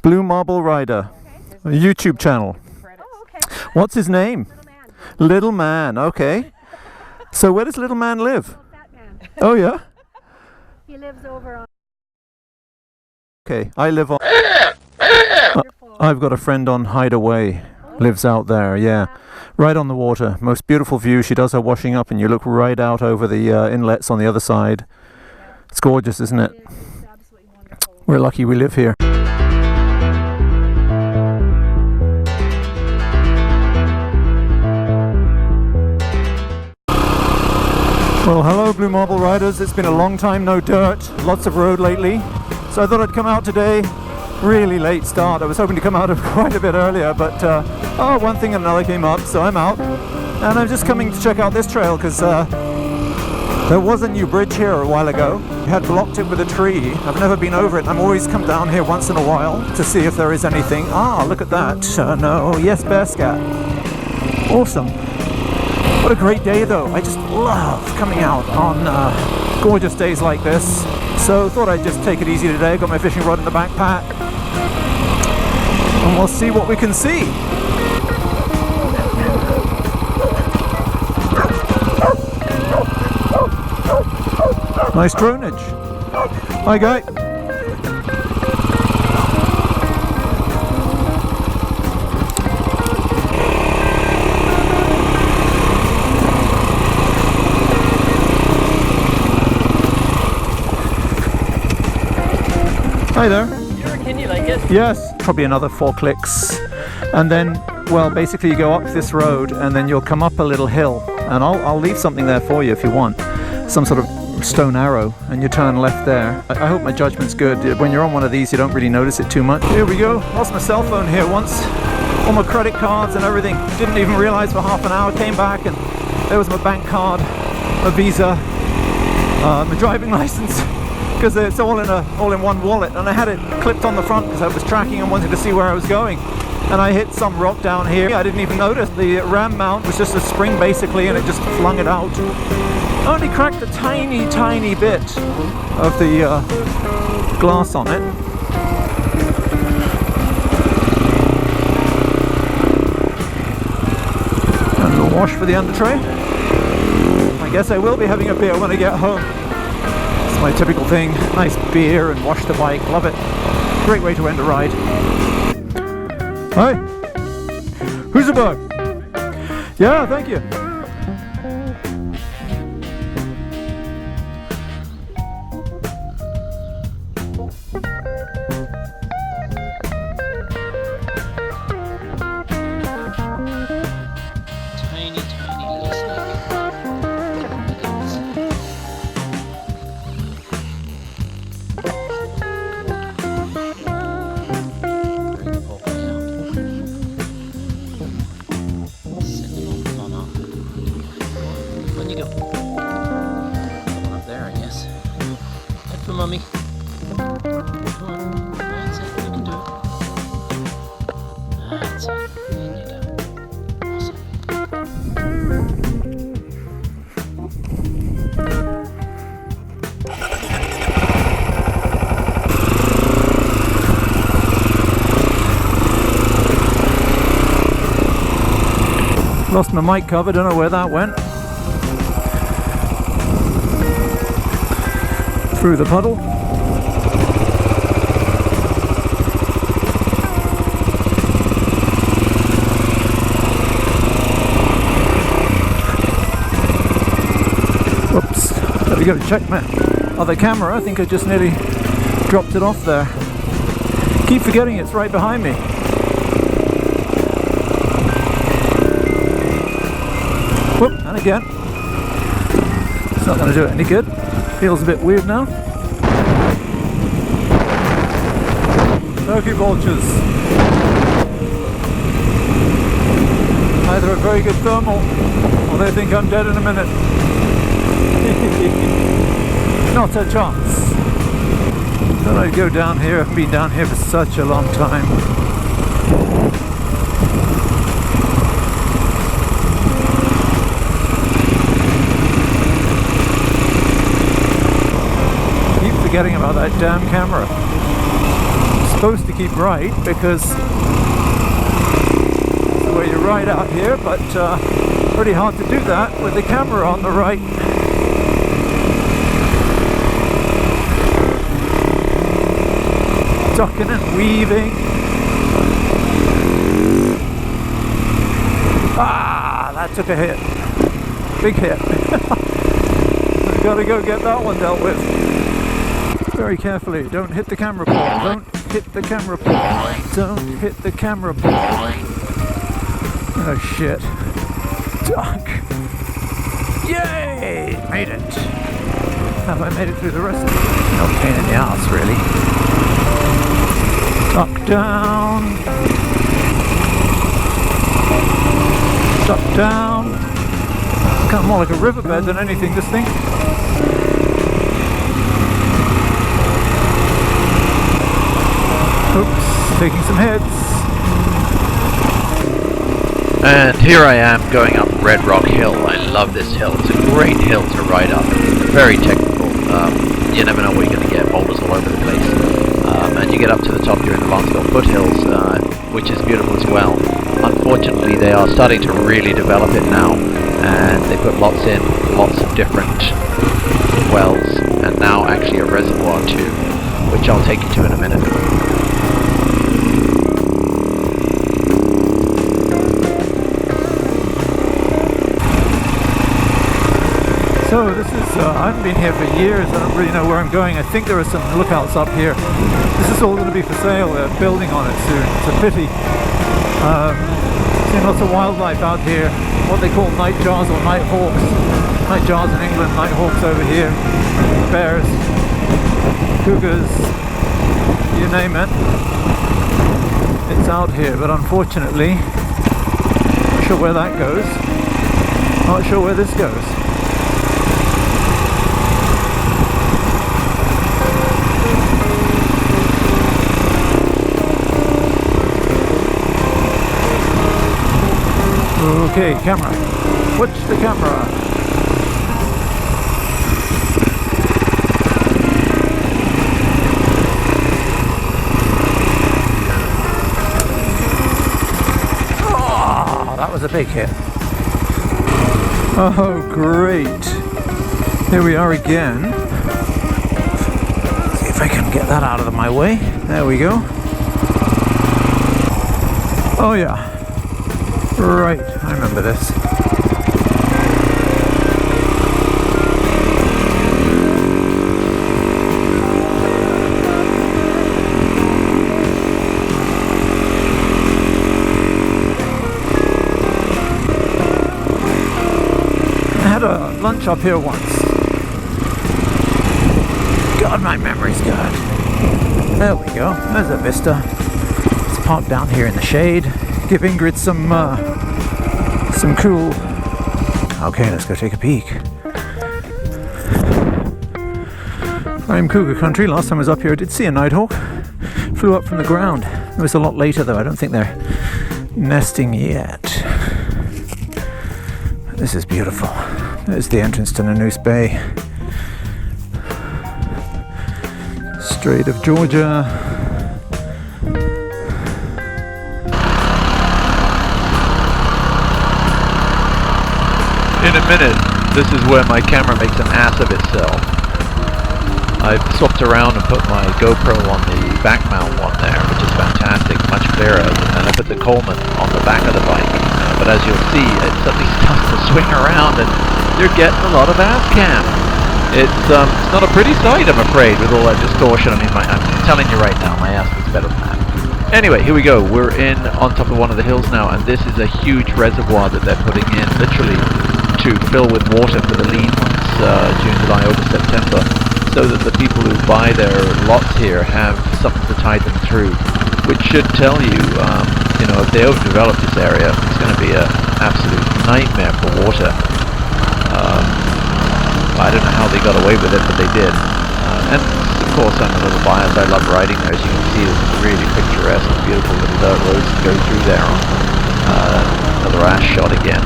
BlueMarbleRider, a YouTube channel. Oh, okay. What's his name? Little Man, okay. So where does Little Man live? Fat man. Oh yeah? He lives over on. Okay, I live on... I've got a friend on Hideaway, lives out there, yeah. Right on the water, most beautiful view. She does her washing up and you look right out over the inlets on the other side. It's gorgeous, isn't it? It's absolutely wonderful. We're lucky we live here. Well, hello Blue Marble Riders. It's been a long time no dirt, lots of road lately. So I thought I'd come out today. Really late start. I was hoping to come out quite a bit earlier, but one thing and another came up, so I'm out. And I'm just coming to check out this trail because there was a new bridge here a while ago. We had blocked it with a tree. I've never been over it. I'm always come down here once in a while to see if there is anything. Ah, look at that. No, yes, bear scat. Awesome. What a great day though. I just love coming out on gorgeous days like this. So thought I'd just take it easy today. Got my fishing rod in the backpack. And we'll see what we can see. Nice dronage. Hi guy. Hi there. Can you like it? Yes, probably another 4 clicks. And then, well, basically you go up this road and then you'll come up a little hill. And I'll leave something there for you if you want. Some sort of stone arrow, and you turn left there. I hope my judgment's good. When you're on one of these, you don't really notice it too much. Here we go. Lost my cell phone here once. All my credit cards and everything. Didn't even realize for half an hour. Came back and there was my bank card, my Visa, my driving license. Because it's all in one wallet, and I had it clipped on the front because I was tracking and wanted to see where I was going. And I hit some rock down here. I didn't even notice. The ram mount was just a spring basically, and it just flung it out. Only cracked a tiny, tiny bit of the glass on it. And a wash for the under tray. I guess I will be having a beer when I get home. My typical thing, nice beer and wash the bike, love it. Great way to end a ride. Hi, Husaberg. Yeah, thank you. Tiny, tiny little snake. Mummy. Come on. That's it. You can do it. That's it. There you go. Awesome. Lost my mic cover, don't know where that went. Through the puddle. Oops, let me go to check my other camera. I think I just nearly dropped it off there. Keep forgetting it's right behind me. Whoop, and again. It's not going to do it any good. Feels a bit weird now. Turkey vultures. Either a very good thermal or they think I'm dead in a minute. Not a chance. Thought I'd go down here. I've been down here for such a long time. Forgetting about that damn camera. supposed to keep right because that's the way you ride out here, but pretty hard to do that with the camera on the right. Ducking and weaving. Ah, that took a hit. Big hit. I've got to go get that one dealt with. Very carefully. Don't hit the camera pole. Don't hit the camera pole. Don't hit the camera pole. Oh shit. Duck. Yay! Made it. Have I made it through the rest of it? No pain in the ass, really. Duck down. Duck down. Kind of more like a riverbed than anything, this thing. Oops, taking some hits. And here I am going up Red Rock Hill. I love this hill. It's a great hill to ride up. Very technical. You never know what you're going to get. Boulders all over the place. And you get up to the top, you're in the foothills, which is beautiful as well. Unfortunately, they are starting to really develop it now, and they put lots of different wells, and now actually a reservoir too, which I'll take you to in a minute. So this is, I haven't been here for years, I don't really know where I'm going. I think there are some lookouts up here. This is all going to be for sale, they're building on it soon. It's a pity. Seeing lots of wildlife out here, what they call night jars or night hawks. Night jars in England, night hawks over here. Bears, cougars, you name it. It's out here, but unfortunately, not sure where that goes. Not sure where this goes. Okay, camera. Watch the camera. Oh, that was a big hit. Oh, great. Here we are again. See if I can get that out of my way. There we go. Oh yeah. Right, I remember this. I had a lunch up here once. God, my memory's good. There we go, there's a vista. Let's park down here in the shade. Give Ingrid some cool. Okay, let's go take a peek. I'm cougar country. Last time I was up here I did see a nighthawk. Flew up from the ground. It was a lot later though. I don't think they're nesting yet. This is beautiful. There's the entrance to Nanoose Bay. Strait of Georgia. In a minute, this is where my camera makes an ass of itself. I've swapped around and put my GoPro on the back mount one there, which is fantastic, much clearer, and I put the Coleman on the back of the bike. But as you'll see, it suddenly starts to swing around and you're getting a lot of ass cam. It's not a pretty sight, I'm afraid, with all that distortion. I mean, I'm telling you right now, my ass looks better than that. Anyway, here we go. We're on top of one of the hills now, and this is a huge reservoir that they're putting in, literally to fill with water for the lean months, June, July, August, September, so that the people who buy their lots here have something to tide them through, which should tell you, you know, if they overdevelop this area, it's going to be an absolute nightmare for water. I don't know how they got away with it, but they did. And of course, I'm a little biased. I love riding there. As you can see, it's really picturesque and beautiful little dirt roads to go through there on another ash shot again.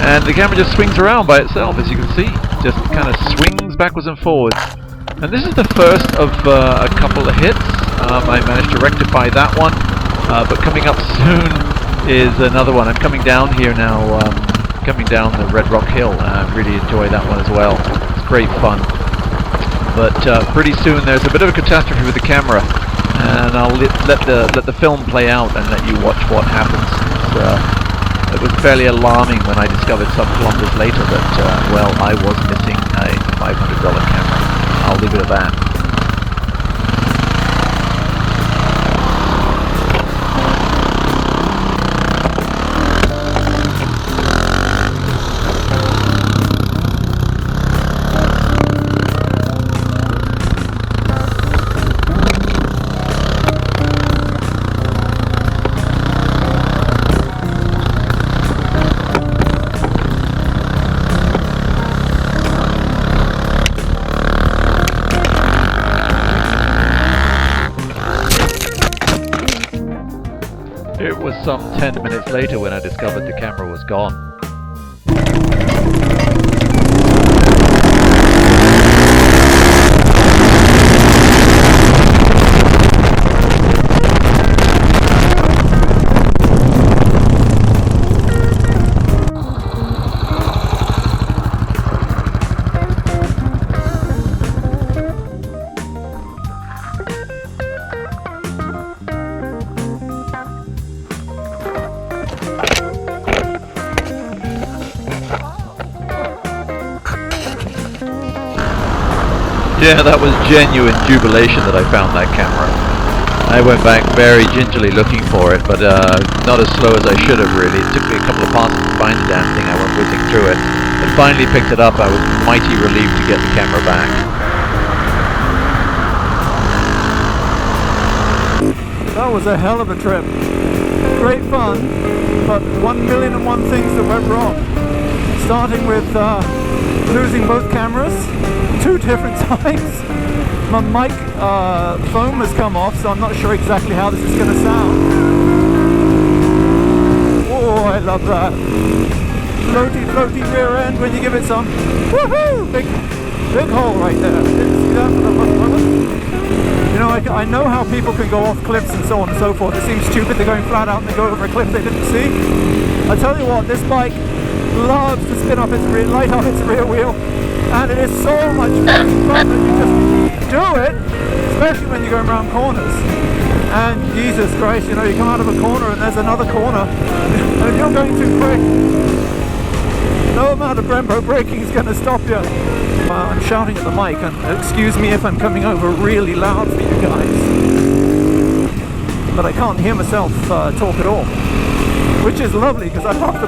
And the camera just swings around by itself, as you can see. Just kind of swings backwards and forwards. And this is the first of a couple of hits. I managed to rectify that one, but coming up soon is another one. I'm coming down here now, coming down the Red Rock Hill, and I really enjoy that one as well. It's great fun. But pretty soon there's a bit of a catastrophe with the camera, and I'll let the film play out and let you watch what happens. It was fairly alarming when I discovered some kilometers later that, well, I was missing a $500 camera. I'll leave it at that. It was some 10 minutes later when I discovered the camera was gone. Yeah, that was genuine jubilation that I found that camera. I went back very gingerly looking for it, but not as slow as I should have really. It took me a couple of passes to find the damn thing. I went whizzing through it. But finally picked it up. I was mighty relieved to get the camera back. That was a hell of a trip. Great fun, but 1,000,001 things that went wrong. Starting with losing both cameras 2 different times. My mic foam has come off, so I'm not sure exactly how this is going to sound. Oh, I love that. Floaty, floaty rear end when you give it some. Woohoo! Big hole right there. Didn't see that for the moment. You know, I know how people can go off cliffs and so on and so forth. It seems stupid they're going flat out and they go over a cliff they didn't see. I tell you what, this bike loves to spin up its rear, light up its rear wheel, and it is so much fun that you just do it, especially when you're going around corners. And Jesus Christ, you know, you come out of a corner and there's another corner, and if you're going too quick, no amount of Brembo braking is going to stop you. I'm shouting at the mic, and excuse me if I'm coming over really loud for you guys, but I can't hear myself talk at all, which is lovely because I love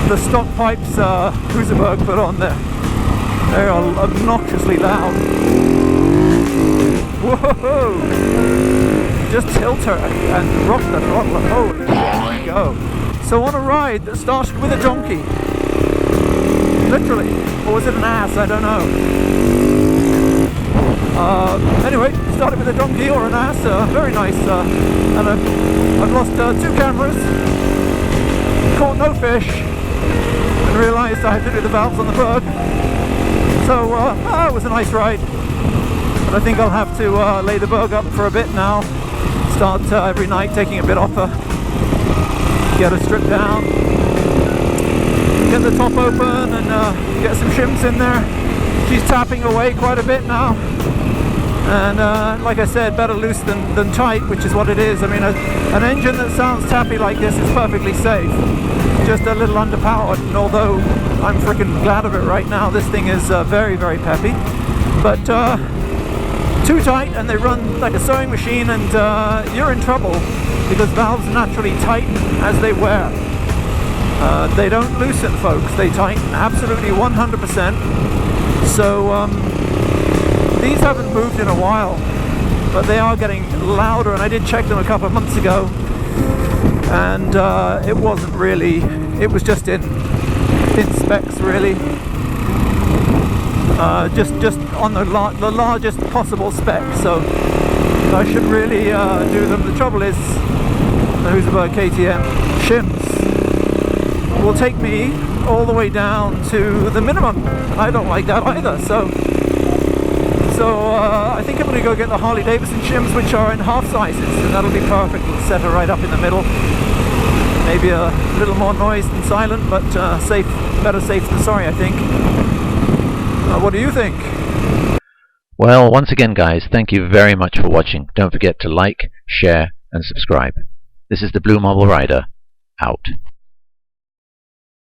the stock pipes Husaberg put on there. They are obnoxiously loud. Whoa! Just tilt her and rock the throttle. Holy there we go. So on a ride that started with a donkey, literally, or was it an ass? I don't know. Anyway, started with a donkey or an ass. Very nice. And I've lost 2 cameras, caught no fish, and realised I had to do the valves on the Berg. So it was a nice ride, but I think I'll have to lay the Berg up for a bit now. Start every night taking a bit off her, get her stripped down, get the top open, and get some shims in there. She's tapping away quite a bit now, and like I said, better loose than tight, which is what it is. I mean, an engine that sounds tappy like this is perfectly safe, just a little underpowered, and although I'm freaking glad of it right now, this thing is very, very peppy, but too tight and they run like a sewing machine, and you're in trouble because valves naturally tighten as they wear. They don't loosen, folks, they tighten absolutely 100%. So these haven't moved in a while, but they are getting louder, and I did check them a couple of months ago, and it wasn't really, it was just in specs really, just on the largest possible spec, so I should really do them. The trouble is the Husaberg KTM shims will take me all the way down to the minimum, and I don't like that either, so I I think I'm going to go get the Harley Davidson shims, which are in half sizes, and that'll be perfect. We'll set her right up in the middle. Maybe a little more noise than silent, but safe, better safe than sorry, I think. What do you think? Well, once again, guys, thank you very much for watching. Don't forget to like, share, and subscribe. This is the Blue Marble Rider, out.